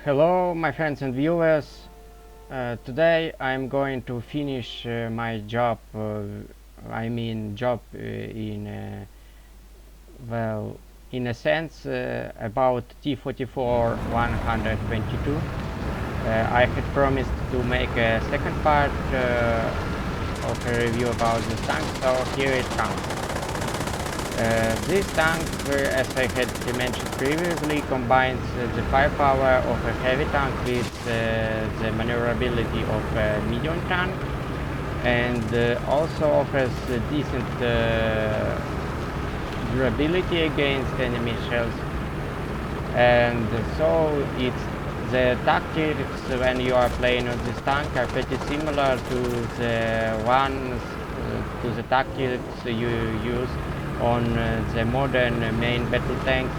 Hello, my friends and viewers. Today I'm going to finish my job. Job in well, in a sense about T-44-122. I had promised to make a second part of a review about this tank, so here it comes. This tank, as I had mentioned previously, combines the firepower of a heavy tank with the maneuverability of a medium tank, and also offers decent durability against enemy shells. And so the tactics when you are playing on this tank are pretty similar to the tactics you use on the modern main battle tanks,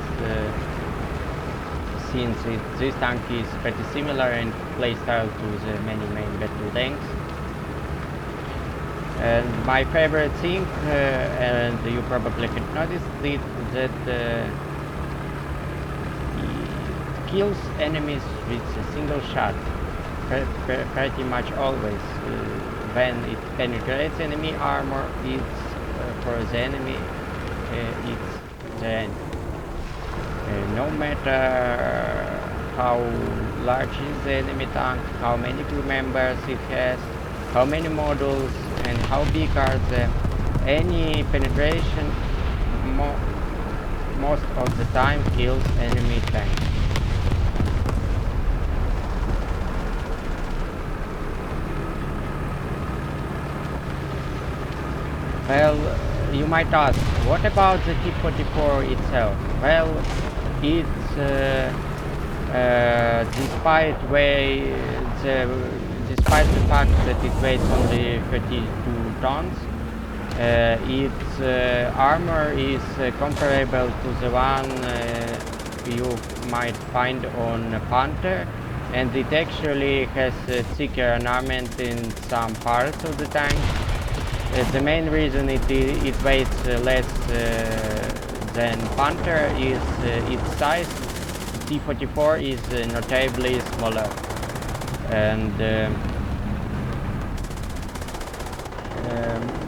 since this tank is pretty similar in playstyle to the many main battle tanks. And my favorite thing, and you probably had noticed it, that it kills enemies with a single shot, pretty much always. When it penetrates enemy armor, it's for the enemy, it's the end. No matter how large is the enemy tank, how many crew members it has, how many models, and how big are them, any penetration most of the time kills enemy tanks. Well, you might ask, what about the T-44 itself? Well, it's despite the fact that it weighs only 32 tons, its armor is comparable to the one you might find on Panther, and it actually has thicker armament in some parts of the tank. The main reason it weighs less than Panther is its size. T-44 is notably smaller, and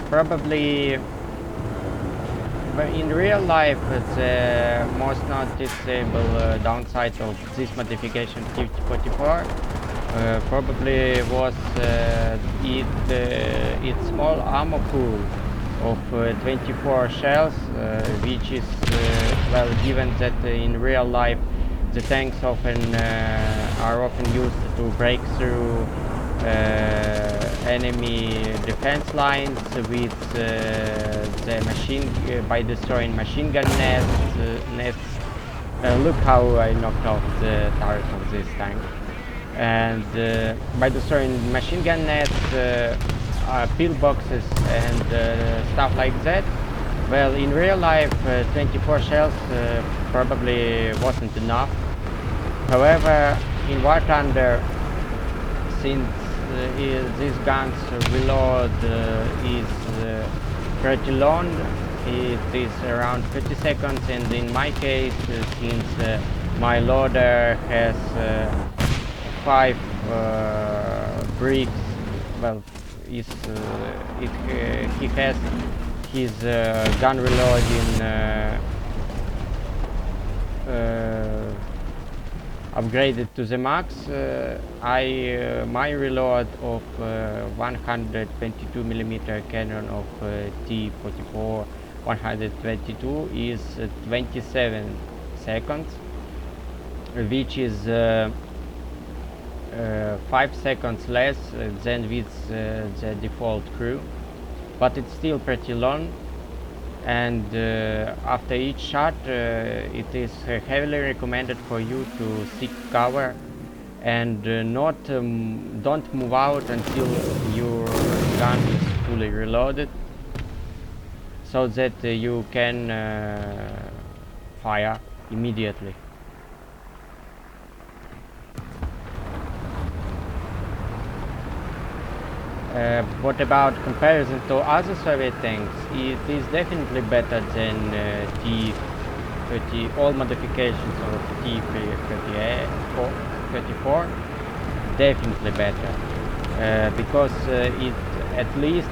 probably in real life the most noticeable downside of this modification T-44 probably was its small ammo pool of 24 shells, which is well, given that in real life the tanks are often used to break through enemy defense lines with by destroying machine gun nests. Look how I knocked off the turret of this tank. And by destroying machine gun nets, pillboxes, and stuff like that. Well, in real life, 24 shells probably wasn't enough. However, in War Thunder, since these guns reload is pretty long, it is around 50 seconds, and in my case, since my loader has 5 bricks, well, he has his gun reload in upgraded to the max. My reload of 122mm cannon of T-44-122 is 27 seconds, which is 5 seconds less than with the default crew, but it's still pretty long. And after each shot, it is heavily recommended for you to seek cover and don't move out until your gun is fully reloaded, so that you can fire immediately. What about comparison to other Soviet tanks? It is definitely better than T-30, all modifications of T-34, T-34, definitely better, because it at least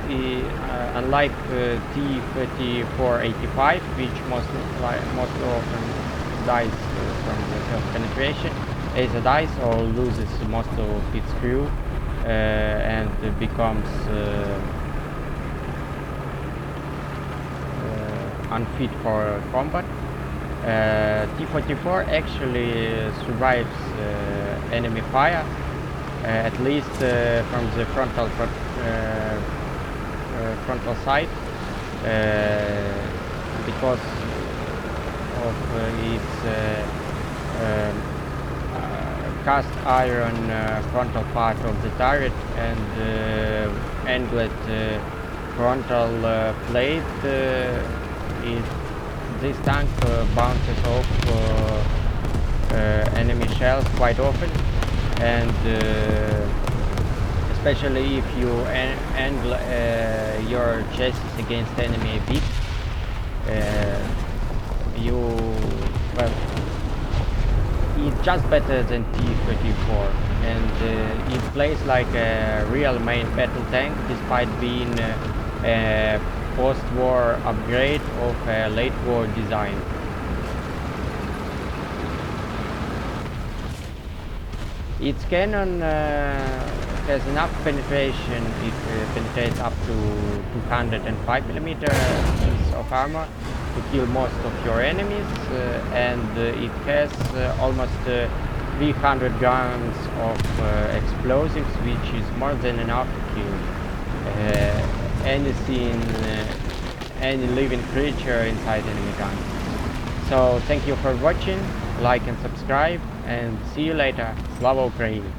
unlike T-34-85, which most often dies from the self-penetration, either dies or loses most of its crew and becomes unfit for combat. T-44 actually survives enemy fire, at least from the frontal side, because of its cast iron frontal part of the turret and angled frontal plate. This tank bounces off enemy shells quite often, and especially if you angle your chassis against enemy a bit, it's just better than T-34, and it plays like a real main battle tank despite being a post-war upgrade of a late-war design. Its cannon has enough penetration. It penetrates up to 205 mm of armor to kill most of your enemies, and it has almost 300 grams of explosives, which is more than enough to kill anything, any living creature inside enemy guns. So thank you for watching, like and subscribe, and see you later. Slava Ukraini!